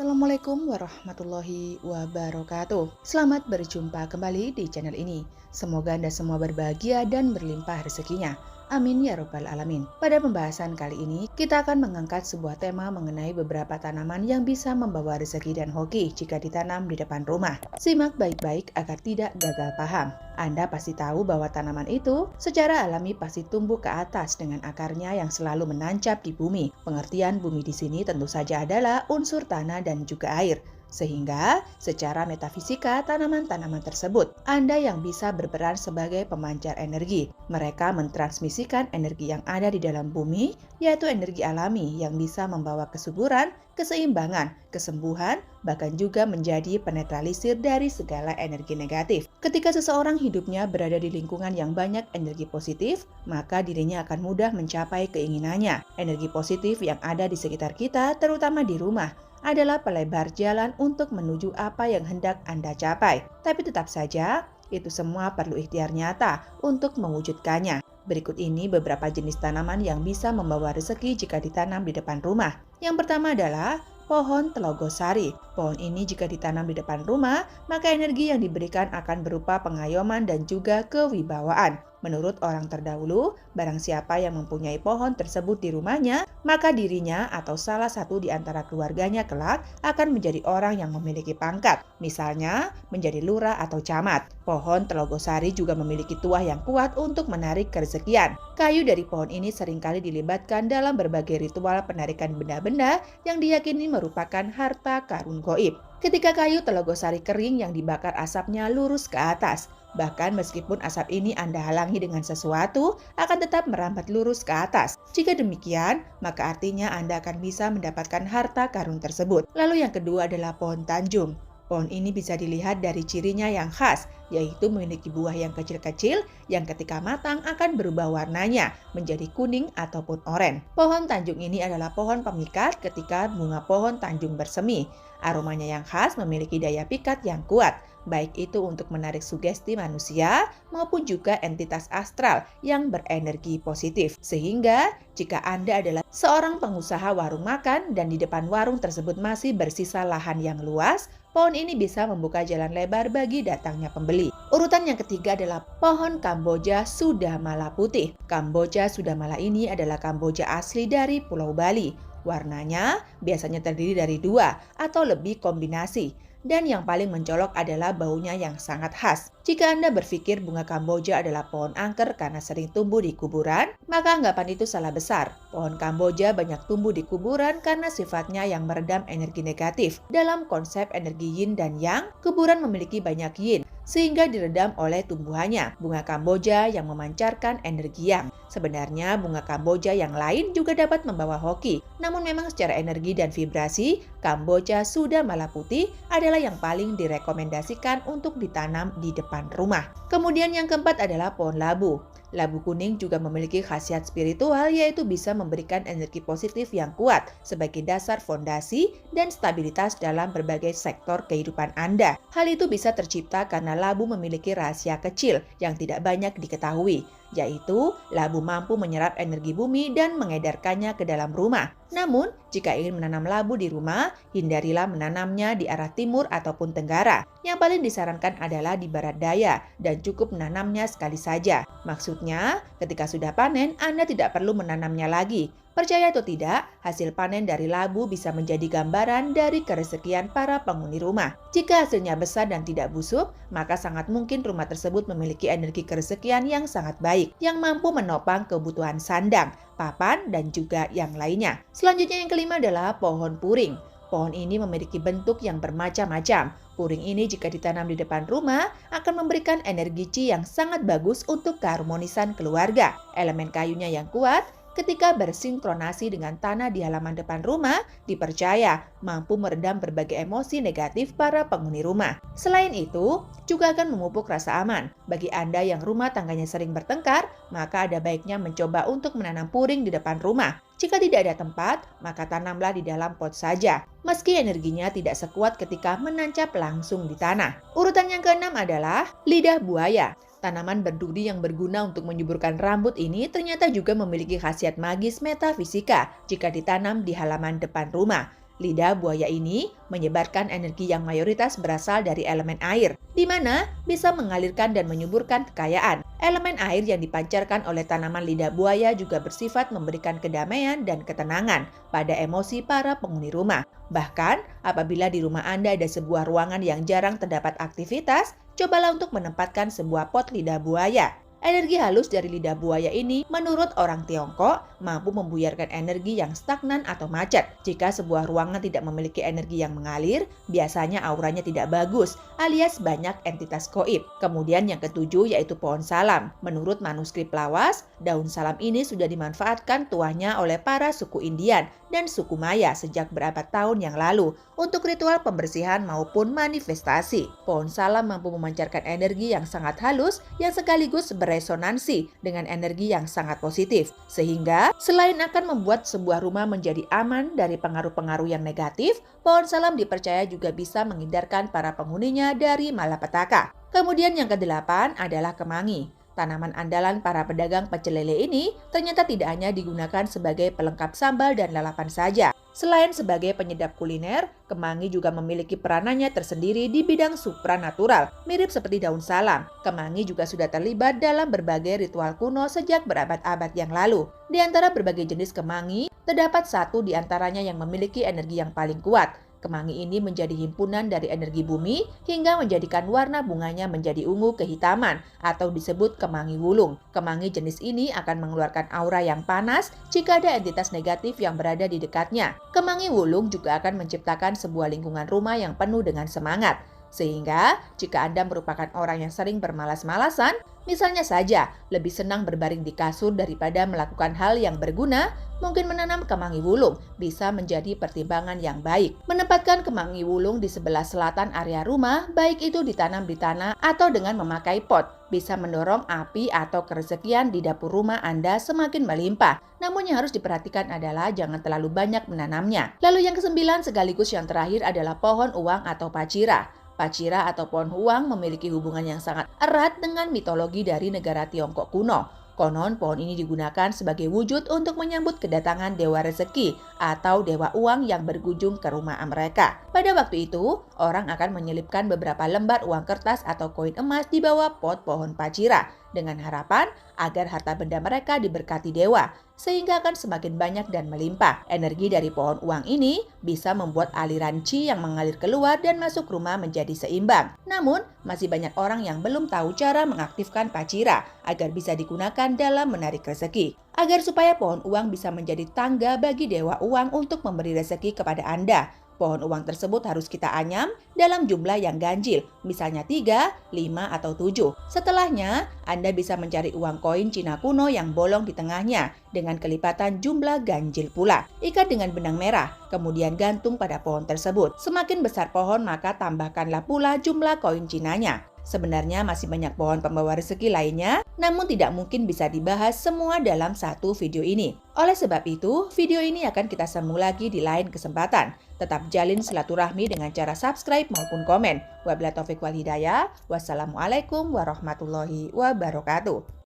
Assalamualaikum warahmatullahi wabarakatuh. Selamat berjumpa kembali di channel ini. Semoga Anda semua berbahagia dan berlimpah rezekinya. Amin ya robbal alamin. Pada pembahasan kali ini, kita akan mengangkat sebuah tema mengenai beberapa tanaman yang bisa membawa rezeki dan hoki jika ditanam di depan rumah. Simak baik-baik agar tidak gagal paham. Anda pasti tahu bahwa tanaman itu secara alami pasti tumbuh ke atas dengan akarnya yang selalu menancap di bumi. Pengertian bumi di sini tentu saja adalah unsur tanah dan juga air. Sehingga secara metafisika tanaman-tanaman tersebut Anda yang bisa berperan sebagai pemancar energi. Mereka mentransmisikan energi yang ada di dalam bumi, yaitu energi alami yang bisa membawa kesuburan, keseimbangan, kesembuhan, bahkan juga menjadi penetralisir dari segala energi negatif. Ketika seseorang hidupnya berada di lingkungan yang banyak energi positif, maka dirinya akan mudah mencapai keinginannya. Energi positif yang ada di sekitar kita, terutama di rumah, adalah pelebar jalan untuk menuju apa yang hendak Anda capai. Tapi tetap saja, itu semua perlu ikhtiar nyata untuk mewujudkannya. Berikut ini beberapa jenis tanaman yang bisa membawa rezeki jika ditanam di depan rumah. Yang pertama adalah pohon telogosari. Pohon ini jika ditanam di depan rumah, maka energi yang diberikan akan berupa pengayoman dan juga kewibawaan. Menurut orang terdahulu, barang siapa yang mempunyai pohon tersebut di rumahnya, maka dirinya atau salah satu di antara keluarganya kelak akan menjadi orang yang memiliki pangkat, misalnya menjadi lurah atau camat. Pohon telogosari juga memiliki tuah yang kuat untuk menarik kerezekian. Kayu dari pohon ini seringkali dilibatkan dalam berbagai ritual penarikan benda-benda yang diyakini merupakan harta karun gaib. Ketika kayu telogosari kering yang dibakar asapnya lurus ke atas, bahkan meskipun asap ini Anda halangi dengan sesuatu, akan tetap merambat lurus ke atas. Jika demikian, maka artinya Anda akan bisa mendapatkan harta karun tersebut. Lalu yang kedua adalah pohon tanjung. Pohon ini bisa dilihat dari cirinya yang khas, yaitu memiliki buah yang kecil-kecil yang ketika matang akan berubah warnanya menjadi kuning ataupun oranye. Pohon tanjung ini adalah pohon pemikat ketika bunga pohon tanjung bersemi. Aromanya yang khas memiliki daya pikat yang kuat, baik itu untuk menarik sugesti manusia maupun juga entitas astral yang berenergi positif. Sehingga jika Anda adalah seorang pengusaha warung makan dan di depan warung tersebut masih bersisa lahan yang luas, pohon ini bisa membuka jalan lebar bagi datangnya pembeli. Urutan yang ketiga adalah pohon Kamboja Sudamala putih. Kamboja Sudamala ini adalah Kamboja asli dari Pulau Bali. Warnanya biasanya terdiri dari dua atau lebih kombinasi. Dan yang paling mencolok adalah baunya yang sangat khas. Jika Anda berpikir bunga Kamboja adalah pohon angker karena sering tumbuh di kuburan, maka anggapan itu salah besar. Pohon Kamboja banyak tumbuh di kuburan karena sifatnya yang meredam energi negatif. Dalam konsep energi yin dan yang, kuburan memiliki banyak yin, sehingga diredam oleh tumbuhannya. Bunga Kamboja yang memancarkan energi yang. Sebenarnya bunga Kamboja yang lain juga dapat membawa hoki. Namun memang secara energi dan vibrasi, Kamboja Sudamala putih adalah yang paling direkomendasikan untuk ditanam di depan rumah. Kemudian yang keempat adalah pohon labu. Labu kuning juga memiliki khasiat spiritual, yaitu bisa memberikan energi positif yang kuat sebagai dasar fondasi dan stabilitas dalam berbagai sektor kehidupan Anda. Hal itu bisa tercipta karena labu memiliki rahasia kecil yang tidak banyak diketahui, yaitu labu mampu menyerap energi bumi dan mengedarkannya ke dalam rumah. Namun, jika ingin menanam labu di rumah, hindarilah menanamnya di arah timur ataupun tenggara. Yang paling disarankan adalah di barat daya dan cukup menanamnya sekali saja. Maksudnya, ketika sudah panen, Anda tidak perlu menanamnya lagi. Percaya atau tidak, hasil panen dari labu bisa menjadi gambaran dari kerezekian para penghuni rumah. Jika hasilnya besar dan tidak busuk, maka sangat mungkin rumah tersebut memiliki energi kerezekian yang sangat baik, yang mampu menopang kebutuhan sandang, papan, dan juga yang lainnya. Selanjutnya yang kelima adalah pohon puring. Pohon ini memiliki bentuk yang bermacam-macam. Puring ini jika ditanam di depan rumah akan memberikan energi chi yang sangat bagus untuk keharmonisan keluarga. Elemen kayunya yang kuat ketika bersinkronasi dengan tanah di halaman depan rumah, dipercaya mampu meredam berbagai emosi negatif para penghuni rumah. Selain itu, juga akan memupuk rasa aman. Bagi Anda yang rumah tangganya sering bertengkar, maka ada baiknya mencoba untuk menanam puring di depan rumah. Jika tidak ada tempat, maka tanamlah di dalam pot saja. Meski energinya tidak sekuat ketika menancap langsung di tanah. Urutan yang keenam adalah lidah buaya. Tanaman berduri yang berguna untuk menyuburkan rambut ini ternyata juga memiliki khasiat magis metafisika jika ditanam di halaman depan rumah. Lidah buaya ini menyebarkan energi yang mayoritas berasal dari elemen air, di mana bisa mengalirkan dan menyuburkan kekayaan. Elemen air yang dipancarkan oleh tanaman lidah buaya juga bersifat memberikan kedamaian dan ketenangan pada emosi para penghuni rumah. Bahkan, apabila di rumah Anda ada sebuah ruangan yang jarang terdapat aktivitas, cobalah untuk menempatkan sebuah pot lidah buaya. Energi halus dari lidah buaya ini, menurut orang Tiongkok, mampu membuyarkan energi yang stagnan atau macet. Jika sebuah ruangan tidak memiliki energi yang mengalir, biasanya auranya tidak bagus, alias banyak entitas gaib. Kemudian yang ketujuh yaitu pohon salam. Menurut manuskrip lawas, daun salam ini sudah dimanfaatkan tuanya oleh para suku Indian dan suku Maya sejak berabad tahun yang lalu untuk ritual pembersihan maupun manifestasi. Pohon salam mampu memancarkan energi yang sangat halus yang sekaligus beresonansi dengan energi yang sangat positif. Sehingga selain akan membuat sebuah rumah menjadi aman dari pengaruh-pengaruh yang negatif, pohon salam dipercaya juga bisa menghindarkan para penghuninya dari malapetaka. Kemudian yang kedelapan adalah kemangi. Tanaman andalan para pedagang pecel lele ini ternyata tidak hanya digunakan sebagai pelengkap sambal dan lalapan saja. Selain sebagai penyedap kuliner, kemangi juga memiliki peranannya tersendiri di bidang supranatural, mirip seperti daun salam. Kemangi juga sudah terlibat dalam berbagai ritual kuno sejak berabad-abad yang lalu. Di antara berbagai jenis kemangi, terdapat satu di antaranya yang memiliki energi yang paling kuat. Kemangi ini menjadi himpunan dari energi bumi hingga menjadikan warna bunganya menjadi ungu kehitaman atau disebut kemangi wulung. Kemangi jenis ini akan mengeluarkan aura yang panas jika ada entitas negatif yang berada di dekatnya. Kemangi wulung juga akan menciptakan sebuah lingkungan rumah yang penuh dengan semangat. Sehingga, jika Anda merupakan orang yang sering bermalas-malasan, misalnya saja lebih senang berbaring di kasur daripada melakukan hal yang berguna, mungkin menanam kemangi wulung bisa menjadi pertimbangan yang baik. Menempatkan kemangi wulung di sebelah selatan area rumah, baik itu ditanam di tanah atau dengan memakai pot, bisa mendorong api atau kerezekian di dapur rumah Anda semakin melimpah. Namun yang harus diperhatikan adalah jangan terlalu banyak menanamnya. Lalu yang kesembilan sekaligus yang terakhir adalah pohon uang atau pacira. Pacira atau pohon huang memiliki hubungan yang sangat erat dengan mitologi dari negara Tiongkok kuno. Konon pohon ini digunakan sebagai wujud untuk menyambut kedatangan dewa rezeki atau dewa uang yang berkunjung ke rumah mereka. Pada waktu itu, orang akan menyelipkan beberapa lembar uang kertas atau koin emas di bawah pot pohon pacira dengan harapan agar harta benda mereka diberkati dewa, sehingga akan semakin banyak dan melimpah. Energi dari pohon uang ini bisa membuat aliran qi yang mengalir keluar dan masuk rumah menjadi seimbang. Namun, masih banyak orang yang belum tahu cara mengaktifkan pacira agar bisa digunakan dalam menarik rezeki. Agar supaya pohon uang bisa menjadi tangga bagi dewa uang untuk memberi rezeki kepada Anda, pohon uang tersebut harus kita anyam dalam jumlah yang ganjil, misalnya 3, 5, atau 7. Setelahnya, Anda bisa mencari uang koin Cina kuno yang bolong di tengahnya dengan kelipatan jumlah ganjil pula. Ikat dengan benang merah, kemudian gantung pada pohon tersebut. Semakin besar pohon, maka tambahkanlah pula jumlah koin Cinanya. Sebenarnya masih banyak pohon pembawa rezeki lainnya, namun tidak mungkin bisa dibahas semua dalam satu video ini. Oleh sebab itu, video ini akan kita sambung lagi di lain kesempatan. Tetap jalin silaturahmi dengan cara subscribe maupun komen. Wabillahi taufiq wal hidayah. Wassalamualaikum warahmatullahi wabarakatuh.